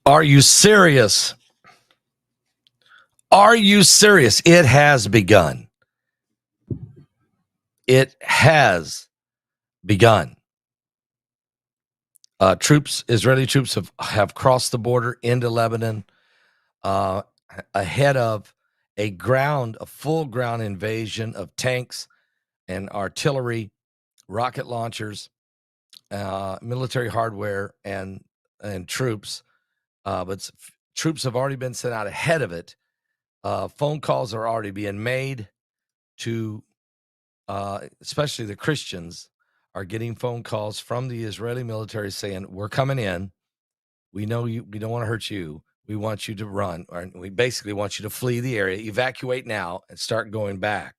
Are you serious? Are you serious? It has begun. It has begun. Israeli troops have crossed the border into Lebanon uh, ahead of a full ground invasion of tanks and artillery, rocket launchers, military hardware, and troops. But troops have already been sent out ahead of it. Phone calls are already being made to especially the Christians are getting phone calls from the Israeli military saying, "We're coming in. We know you. We don't want to hurt you. We want you to run, or we basically want you to flee the area, evacuate now, and start going back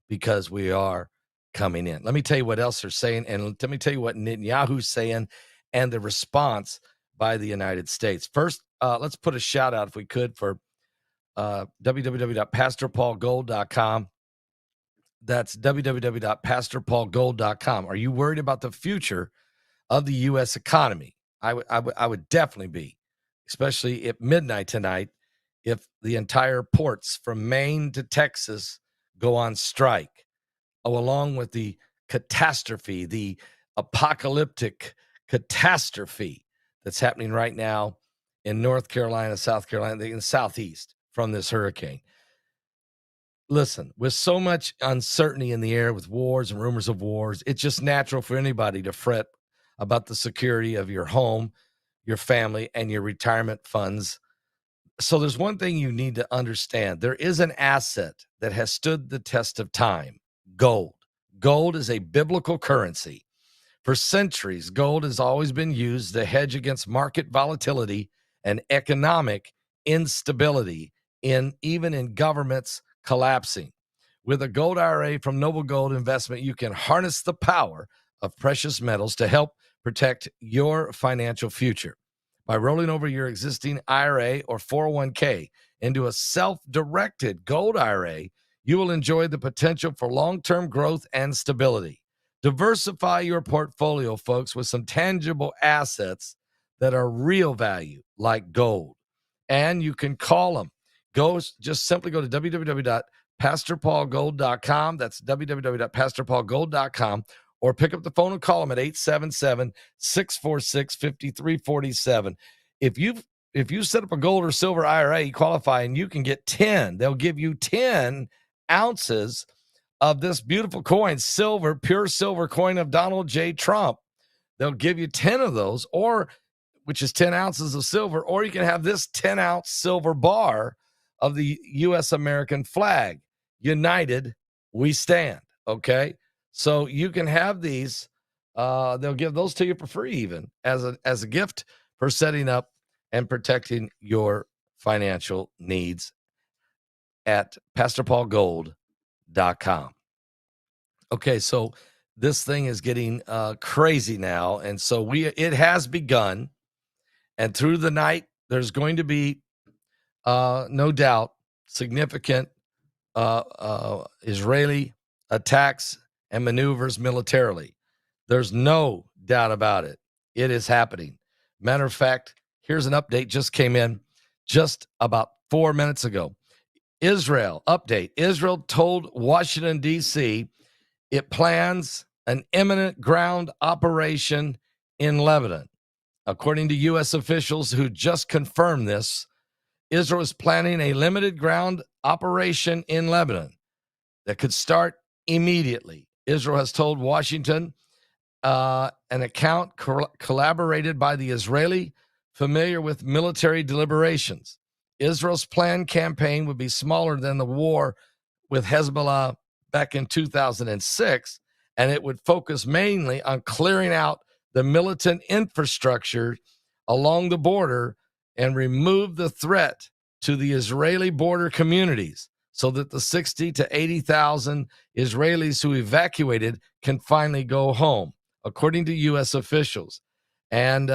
because we are coming in." Let me tell you what else they're saying, and let me tell you what Netanyahu's saying, and the response by the United States. First, let's put a shout out, if we could, for www.pastorpaulgold.com. That's www.pastorpaulgold.com. Are you worried about the future of the U.S. economy? I would definitely be, especially at midnight tonight, if the entire ports from Maine to Texas go on strike. Oh, along with the catastrophe, the apocalyptic catastrophe that's happening right now in North Carolina, South Carolina, in the Southeast from this hurricane. Listen, with so much uncertainty in the air with wars and rumors of wars, it's just natural for anybody to fret about the security of your home, your family, and your retirement funds. So there's one thing you need to understand. There is an asset that has stood the test of time: gold. Gold is a biblical currency. For centuries, gold has always been used to hedge against market volatility and economic instability, even in governments collapsing. With a gold IRA from Noble Gold Investment, you can harness the power of precious metals to help protect your financial future. By rolling over your existing IRA or 401k into a self-directed gold IRA, you will enjoy the potential for long-term growth and stability. Diversify your portfolio, folks, with some tangible assets that are real value, like gold. And you can call them. Just simply go to www.pastorpaulgold.com. That's www.pastorpaulgold.com. Or pick up the phone and call them at 877-646-5347. If you set up a gold or silver IRA, you qualify, and you can get 10. They'll give you 10 ounces of this beautiful coin, silver, pure silver coin of Donald J. Trump. They'll give you 10 of those, which is 10 ounces of silver, or you can have this 10-ounce silver bar of the U.S. American flag. United, we stand. Okay? So you can have these. They'll give those to you for free, even as a gift for setting up and protecting your financial needs at PastorPaulGold.com. Okay, so this thing is getting crazy now, and so it has begun, and through the night there's going to be no doubt significant Israeli attacks and maneuvers militarily. There's no doubt about it. It is happening. Matter of fact, here's an update just came in just about 4 minutes ago. Israel update. Israel told Washington, D.C. it plans an imminent ground operation in Lebanon. According to U.S. officials who just confirmed this, Israel is planning a limited ground operation in Lebanon that could start immediately. Israel has told Washington an account collaborated by the Israeli familiar with military deliberations. Israel's planned campaign would be smaller than the war with Hezbollah back in 2006, and it would focus mainly on clearing out the militant infrastructure along the border and remove the threat to the Israeli border communities so that the 60 to 80,000 Israelis who evacuated can finally go home, according to U.S. officials. And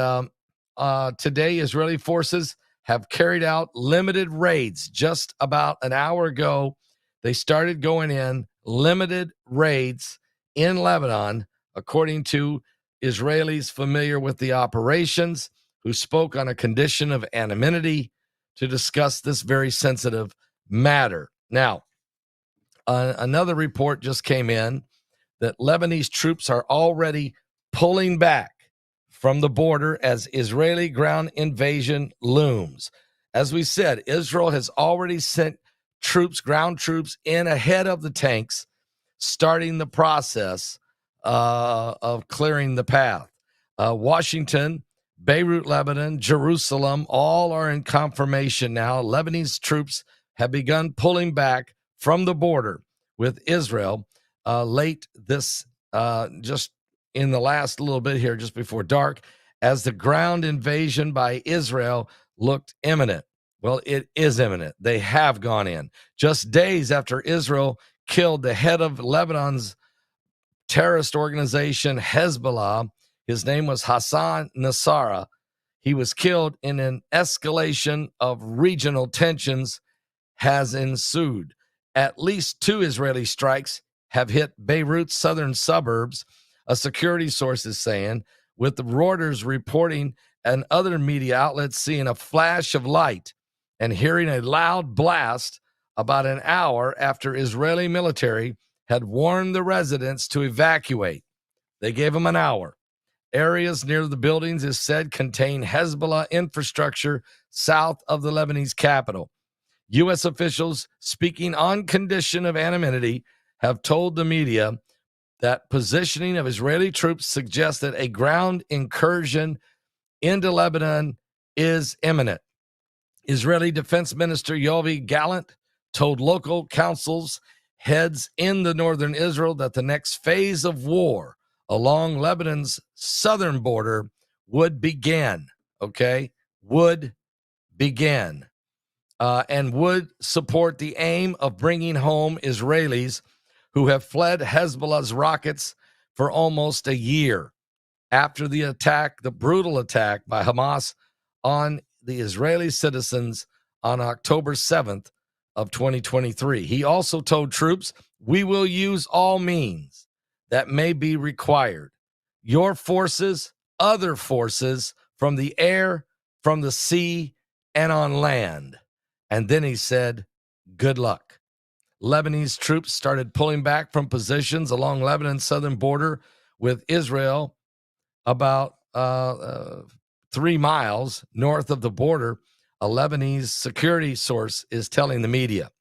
today, Israeli forces have carried out limited raids. Just about an hour ago, they started going in limited raids in Lebanon, according to Israelis familiar with the operations. who spoke on a condition of anonymity to discuss this very sensitive matter. Now, another report just came in that Lebanese troops are already pulling back from the border as Israeli ground invasion looms. As we said, Israel has already sent troops, ground troops, in ahead of the tanks, starting the process of clearing the path. Washington, Beirut, Lebanon, Jerusalem, all are in confirmation now. Lebanese troops have begun pulling back from the border with Israel late this, just in the last little bit here, just before dark, as the ground invasion by Israel looked imminent. Well, it is imminent. They have gone in. Just days after Israel killed the head of Lebanon's terrorist organization, Hezbollah, his name was Hassan Nasrallah. He was killed in an escalation of regional tensions has ensued. At least 2 Israeli strikes have hit Beirut's southern suburbs, a security source is saying, with the Reuters reporting and other media outlets seeing a flash of light and hearing a loud blast about an hour after Israeli military had warned the residents to evacuate. They gave them an hour. Areas near the buildings, is said, contain Hezbollah infrastructure south of the Lebanese capital. U.S. officials, speaking on condition of anonymity, have told the media that positioning of Israeli troops suggests that a ground incursion into Lebanon is imminent. Israeli Defense Minister Yoav Gallant told local councils heads in the northern Israel that the next phase of war along Lebanon's southern border would begin, would begin, and would support the aim of bringing home Israelis who have fled Hezbollah's rockets for almost a year after the attack, the brutal attack by Hamas on the Israeli citizens on October 7th of 2023. He also told troops, "We will use all means that may be required. Your forces, other forces from the air, from the sea, and on land." And then he said, "Good luck." Lebanese troops started pulling back from positions along Lebanon's southern border with Israel about 3 miles north of the border, a Lebanese security source is telling the media.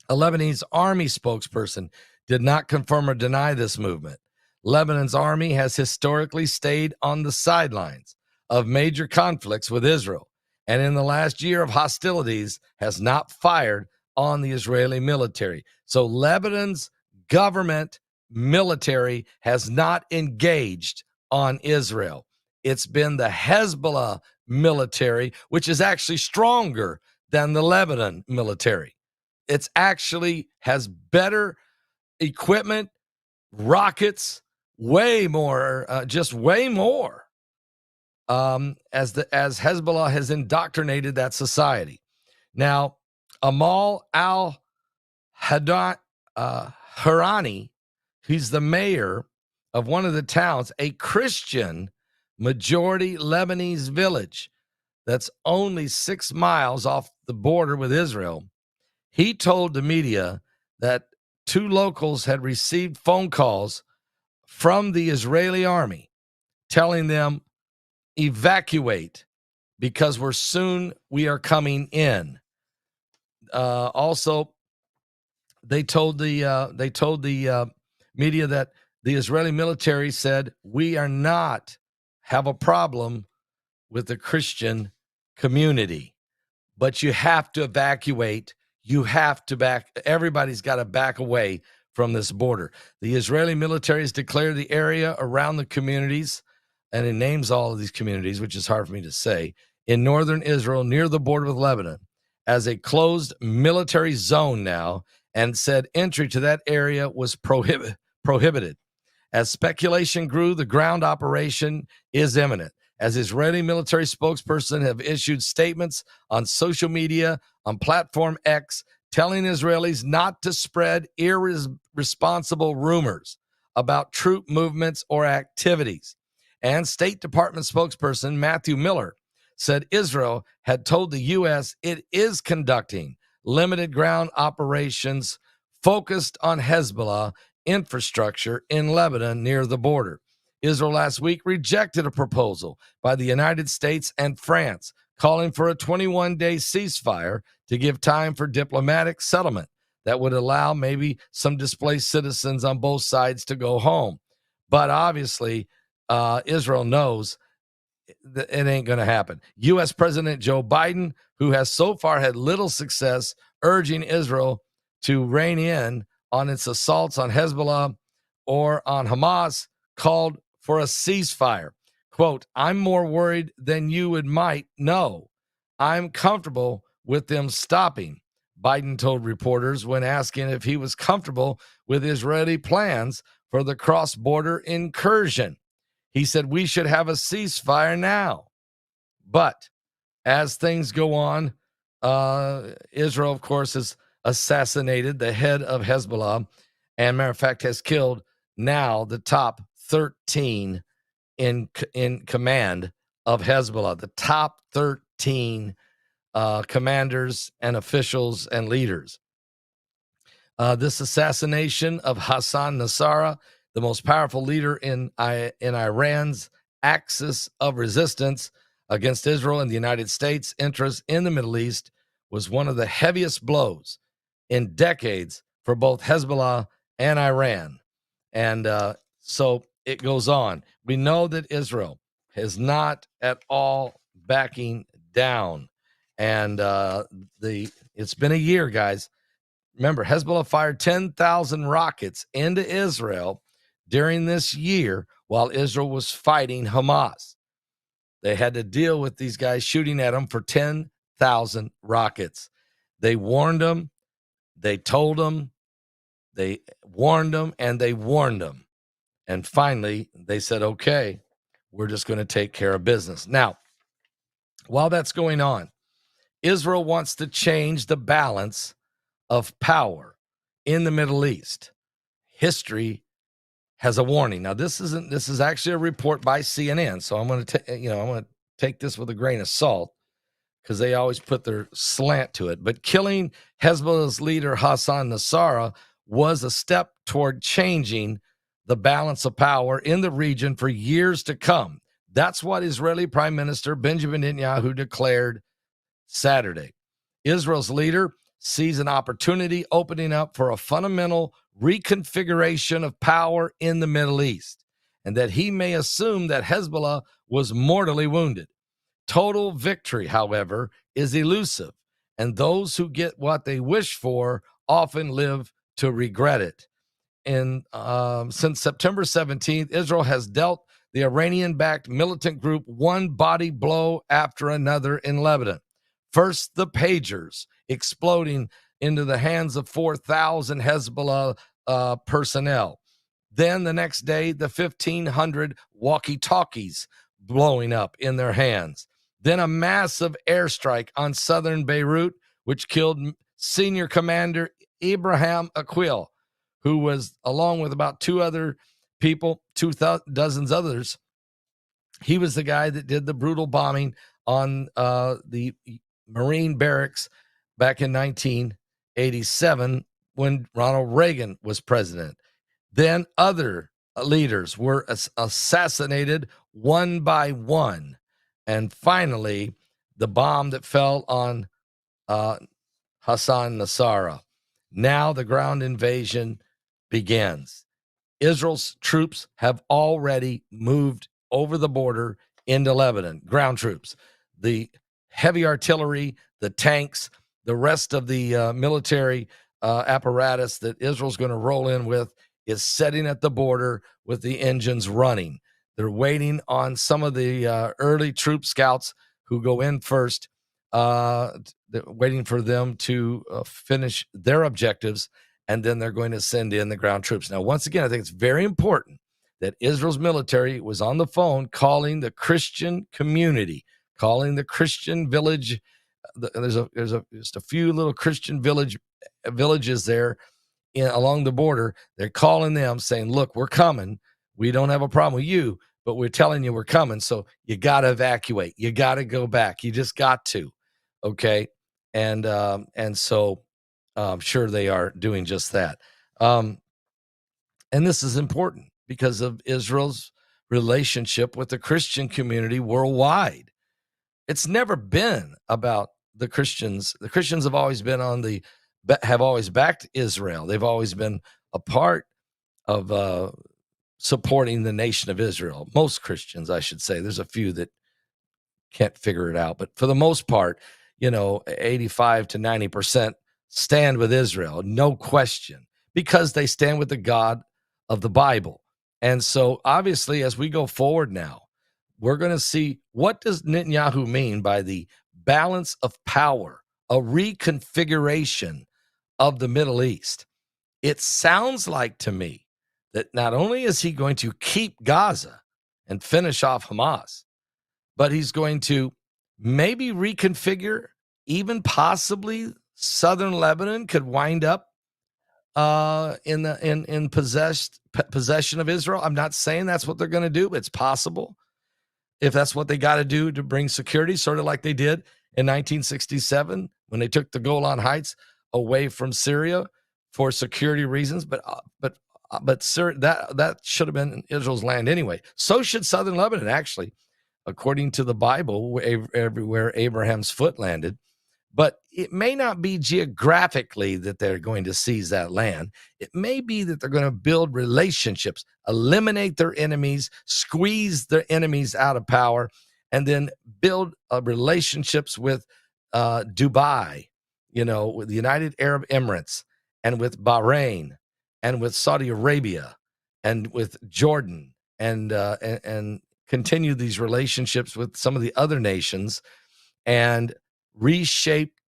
A Lebanese army spokesperson did not confirm or deny this movement. Lebanon's army has historically stayed on the sidelines of major conflicts with Israel, and in the last year of hostilities has not fired on the Israeli military. So Lebanon's government military has not engaged on Israel. It's been the Hezbollah military, which is actually stronger than the Lebanon military. It's actually has better equipment, rockets, way more, just way more, as Hezbollah has indoctrinated that society. Now, Amal al-Harani, he's the mayor of one of the towns, a Christian majority Lebanese village that's only 6 miles off the border with Israel. He told the media that 2 locals had received phone calls from the Israeli army telling them, evacuate because we are coming in. Also, they told the media that the Israeli military said, we are not have a problem with the Christian community, but you have to evacuate. You have to everybody's got to back away from this border. The Israeli military has declared the area around the communities, and it names all of these communities, which is hard for me to say, in northern Israel near the border with Lebanon, as a closed military zone now, and said entry to that area was prohibited. As speculation grew, the ground operation is imminent, as Israeli military spokesperson have issued statements on social media, on platform X, telling Israelis not to spread irresponsible rumors about troop movements or activities. And State Department spokesperson Matthew Miller said Israel had told the U.S. it is conducting limited ground operations focused on Hezbollah infrastructure in Lebanon near the border. Israel last week rejected a proposal by the United States and France calling for a 21-day ceasefire to give time for diplomatic settlement that would allow maybe some displaced citizens on both sides to go home. But obviously, Israel knows it ain't going to happen. U.S. President Joe Biden, who has so far had little success urging Israel to rein in on its assaults on Hezbollah or on Hamas, called for a ceasefire. Quote, I'm more worried than you might know. I'm comfortable with them stopping, Biden told reporters when asking if he was comfortable with Israeli plans for the cross-border incursion. He said we should have a ceasefire now. But as things go on, Israel, of course, has assassinated the head of Hezbollah and, matter of fact, has killed now the top 13 in command of Hezbollah, the top 13 commanders and officials and leaders. This assassination of Hassan Nasrallah, the most powerful leader in Iran's axis of resistance against Israel and the United States' interests in the Middle East, was one of the heaviest blows in decades for both Hezbollah and Iran. And so it goes on. We know that Israel is not at all backing down. And it's been a year, guys. Remember, Hezbollah fired 10,000 rockets into Israel during this year while Israel was fighting Hamas. They had to deal with these guys shooting at them for 10,000 rockets. They warned them. They told them. They warned them, and they warned them. And finally, they said, okay, we're just going to take care of business. Now, while that's going on, Israel wants to change the balance of power in the Middle East. History has a warning. Now, this is actually a report by CNN, so I'm going to take this with a grain of salt because they always put their slant to it. But killing Hezbollah's leader Hassan Nasrallah was a step toward changing the balance of power in the region for years to come. That's what Israeli Prime Minister Benjamin Netanyahu declared Saturday. Israel's leader sees an opportunity opening up for a fundamental reconfiguration of power in the Middle East, and that he may assume that Hezbollah was mortally wounded. Total victory, however, is elusive, and those who get what they wish for often live to regret it. Since September 17th, Israel has dealt the Iranian-backed militant group one body blow after another in Lebanon. First, the pagers exploding into the hands of 4,000 Hezbollah personnel. Then the next day, the 1,500 walkie-talkies blowing up in their hands. Then a massive airstrike on southern Beirut, which killed senior commander Ibrahim Aqil, who was, along with about two dozens others, he was the guy that did the brutal bombing on the Marine barracks back in 1987 when Ronald Reagan was president. Then other leaders were assassinated one by one. And finally, the bomb that fell on Hassan Nasrallah. Now the ground invasion begins. Israel's troops have already moved over the border into Lebanon, ground troops. The heavy artillery, the tanks, the rest of the military apparatus that Israel's going to roll in with is sitting at the border with the engines running. They're waiting on some of the early troop scouts who go in first, waiting for them to finish their objectives, and then they're going to send in the ground troops. Now, once again, I think it's very important that Israel's military was on the phone calling the Christian community, calling the Christian village. There's just a few little Christian villages there along the border. They're calling them saying, look, we're coming. We don't have a problem with you, but we're telling you we're coming. So you got to evacuate. You got to go back. You just got to. Okay. And so I'm sure they are doing just that. And this is important because of Israel's relationship with the Christian community worldwide. It's never been about the Christians. The Christians have always been have always backed Israel. They've always been a part of supporting the nation of Israel. Most Christians, I should say. There's a few that can't figure it out, but for the most part, 85 to 90% stand with Israel, no question, because they stand with the God of the Bible. And so obviously, as we go forward now, we're going to see, what does Netanyahu mean by the balance of power, a reconfiguration of the Middle East? It sounds like to me that not only is he going to keep Gaza and finish off Hamas, but he's going to maybe reconfigure, even possibly southern Lebanon could wind up in possession of Israel. I'm not saying that's what they're going to do, but it's possible. If that's what they got to do to bring security, sort of like they did in 1967 when they took the Golan Heights away from Syria for security reasons. But Syria, that should have been Israel's land anyway. So should southern Lebanon, actually, according to the Bible, everywhere Abraham's foot landed. But it may not be geographically that they're going to seize that land. It may be that they're going to build relationships, eliminate their enemies, squeeze their enemies out of power, and then build relationships with Dubai, with the United Arab Emirates, and with Bahrain, and with Saudi Arabia, and with Jordan, and continue these relationships with some of the other nations, and reshape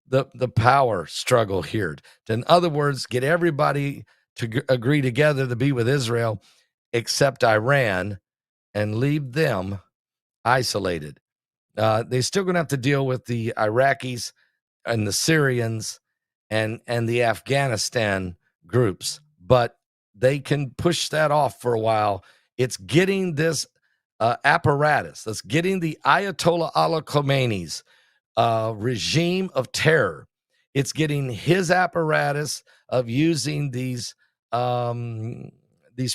the power struggle here. In other words, get everybody to agree together to be with Israel, except Iran, and leave them isolated. They're still going to have to deal with the Iraqis and the Syrians and the Afghanistan groups, but they can push that off for a while. It's getting this apparatus that's getting the Ayatollah Ali Khamenei's regime of terror. It's getting his apparatus of using these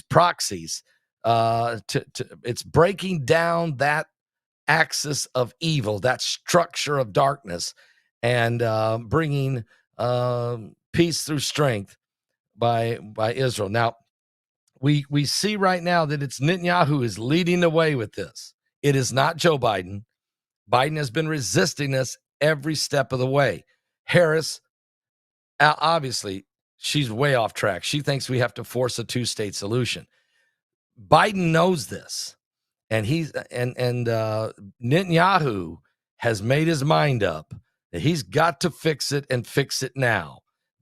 proxies. It's breaking down that axis of evil, that structure of darkness, and bringing peace through strength by Israel. Now, we see right now that it's Netanyahu who is leading the way with this. It is not Joe Biden. Biden has been resisting this every step of the way. Harris, obviously, she's way off track. She thinks we have to force a two-state solution. Biden knows this, and Netanyahu has made his mind up that he's got to fix it and fix it now.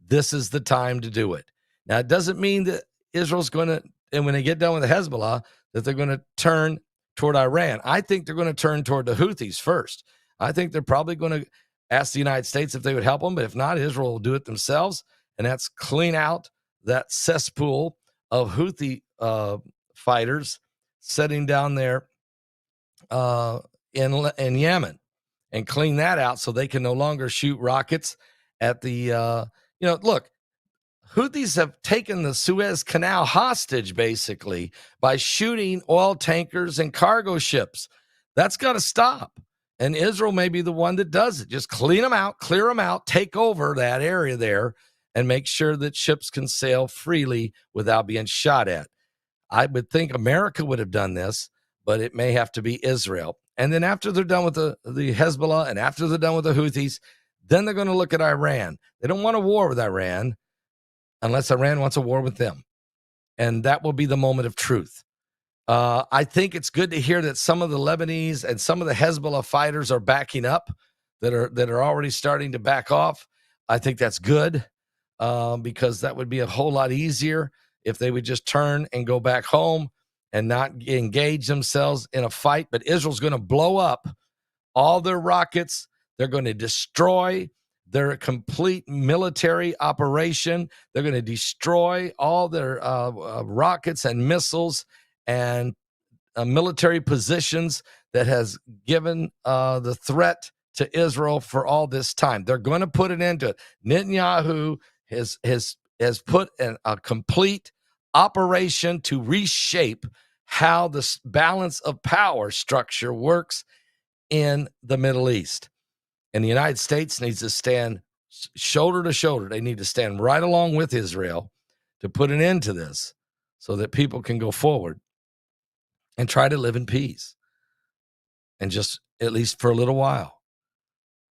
This is the time to do it. Now, it doesn't mean that Israel's going to, and when they get done with the Hezbollah, that they're going to turn toward Iran. I think they're going to turn toward the Houthis first. I think they're probably going to ask the United States if they would help them, but if not, Israel will do it themselves, and that's clean out that cesspool of Houthi fighters sitting down there in Yemen, and clean that out so they can no longer shoot rockets at the look. Houthis have taken the Suez Canal hostage, basically, by shooting oil tankers and cargo ships. That's got to stop. And Israel may be the one that does it. Just clear them out, take over that area there, and make sure that ships can sail freely without being shot at. I would think America would have done this, but it may have to be Israel. And then after they're done with the Hezbollah, and after they're done with the Houthis, then they're going to look at Iran. They don't want a war with Iran unless Iran wants a war with them. And that will be the moment of truth. I think it's good to hear that some of the Lebanese and some of the Hezbollah fighters are backing up, that are already starting to back off. I think that's good because that would be a whole lot easier if they would just turn and go back home and not engage themselves in a fight. But Israel's going to blow up all their rockets. They're going to destroy their complete military operation. They're going to destroy all their rockets and missiles and military positions that has given the threat to Israel for all this time. They're going to put an end to it. Netanyahu has put a complete operation to reshape how the balance of power structure works in the Middle East. And the United States needs to stand shoulder to shoulder. They need to stand right along with Israel to put an end to this so that people can go forward and try to live in peace. And just, at least for a little while,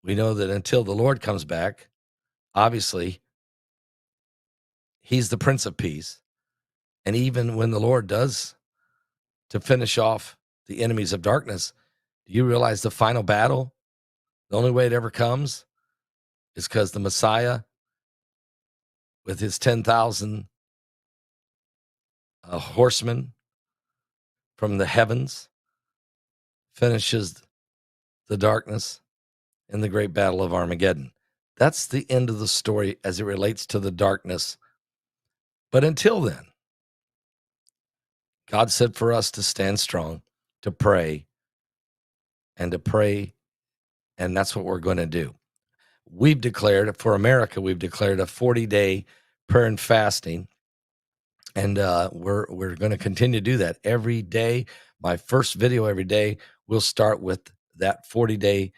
we know that until the Lord comes back, obviously, he's the Prince of Peace. And even when the Lord does to finish off the enemies of darkness, do you realize the final battle, the only way it ever comes is because the Messiah, with his 10,000 horsemen from the heavens, finishes the darkness in the great battle of Armageddon. That's the end of the story as it relates to the darkness. But until then, God said for us to stand strong, to pray, and and that's what we're going to do. We've declared, for America, we've declared a 40-day prayer and fasting, and we're going to continue to do that every day. My first video every day will start with that 40-day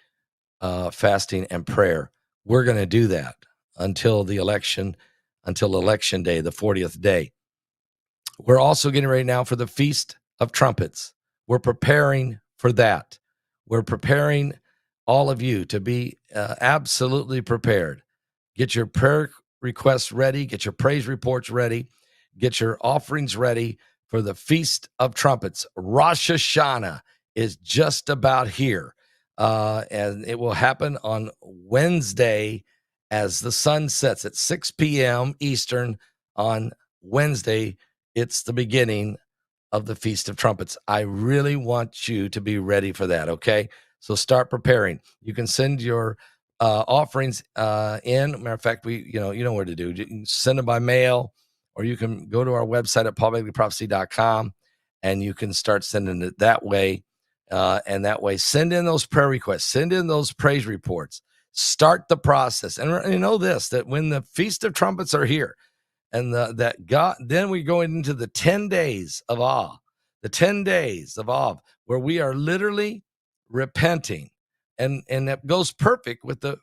fasting and prayer. We're going to do that until election day, the 40th day. We're also getting ready now for the Feast of Trumpets. We're preparing for that. We're preparing all of you to be absolutely prepared. Get your prayer requests ready. Get your praise reports ready. Get your offerings ready for the Feast of Trumpets. Rosh Hashanah is just about here. And it will happen on Wednesday as the sun sets at 6 p.m. Eastern on Wednesday. It's the beginning of the Feast of Trumpets. I really want you to be ready for that, okay? So start preparing. You can send your offerings in. Matter of fact, you know where to do. You can send them by mail, or you can go to our website at paulbegleyprophecy.com, and you can start sending it that way. And that way, send in those prayer requests, send in those praise reports, start the process. And you know this, that when the Feast of Trumpets are here, and that God, then we go into the 10 days of awe, where we are literally repenting. And that goes perfect with the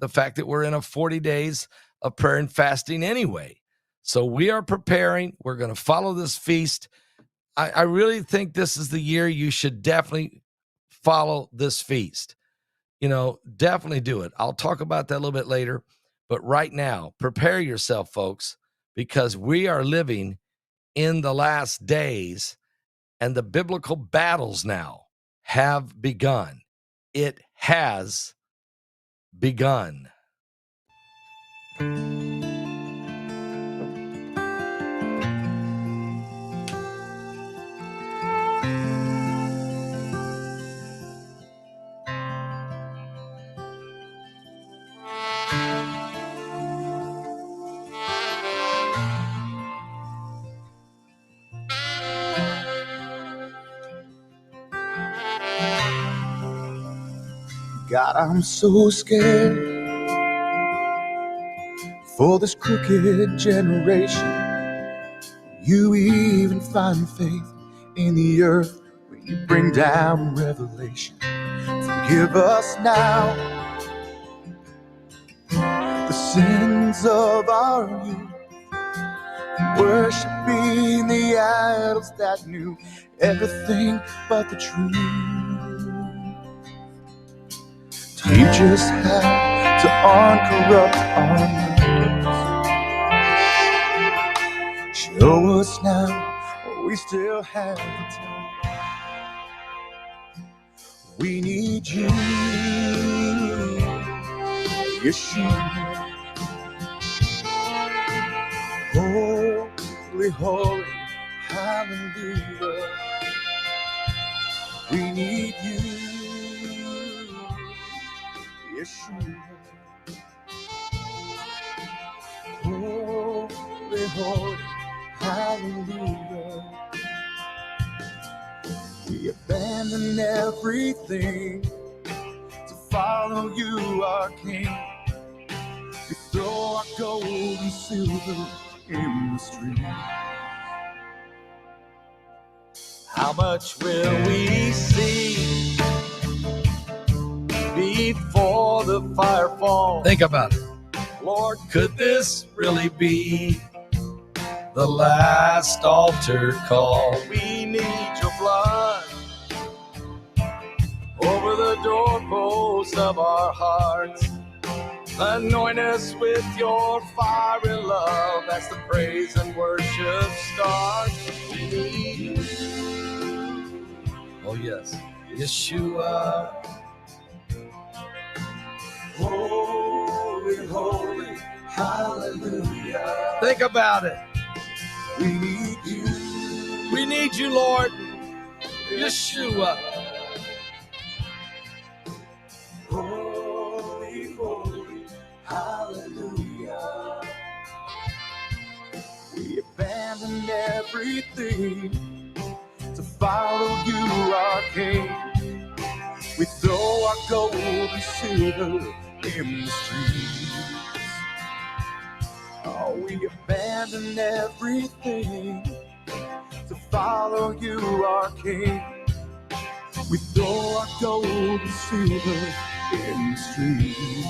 fact that we're in a 40 days of prayer and fasting anyway. So we are preparing. We're going to follow this feast. I really think this is the year you should definitely follow this feast. Definitely do it. I'll talk about that a little bit later. But right now, prepare yourself, folks, because we are living in the last days, and the biblical battles now have begun. It has begun. God, I'm so scared for this crooked generation. You even find faith in the earth when you bring down revelation. Forgive us now the sins of our youth, worshiping the idols that knew everything but the truth. Teach us how to uncorrupt our minds. Show us now we still have the time. We need you, Yeshua. Holy, holy, hallelujah. We need you, Yeshua. Holy, holy, hallelujah. We abandon everything to follow you, our King. We throw our gold and silver in the stream. How much will we see before the fire falls? Think about it. Lord, Could this really be the last altar call? we need your blood over the doorpost of our hearts. Anoint us with your fiery love as the praise and worship starts. We need you. Oh, yes. Yeshua. Holy, holy, hallelujah. Think about it. We need you. We need you, Lord. Yeshua. Holy, holy, hallelujah. We abandon everything to follow you, our King. We throw our gold and silver in the streets. Oh, we abandon everything to follow you, our King. We throw our gold and silver in the streets.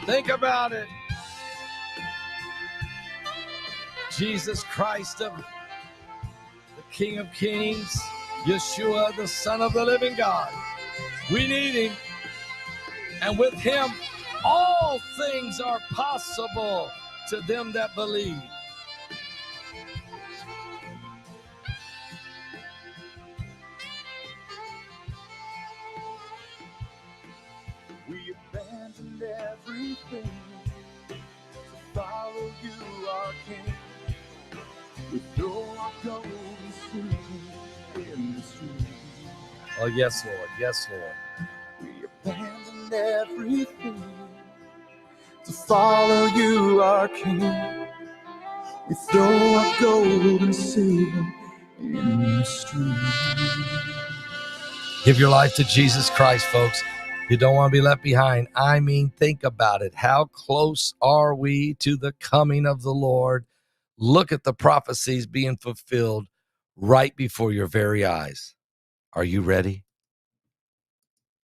Think about it. Jesus Christ, of the King of Kings, Yeshua, the Son of the living God. We need him. And with him, all things are possible to them that believe. We abandoned everything to follow you, our King. We throw our gold and silver in the streets. Oh, yes, Lord. Yes, Lord. We abandoned everything to follow you, our King. We throw our gold and silver in the streets. Give your life to Jesus Christ, folks. You don't want to be left behind. I mean, think about it. How close are we to the coming of the Lord? Look at the prophecies being fulfilled right before your very eyes. Are you ready?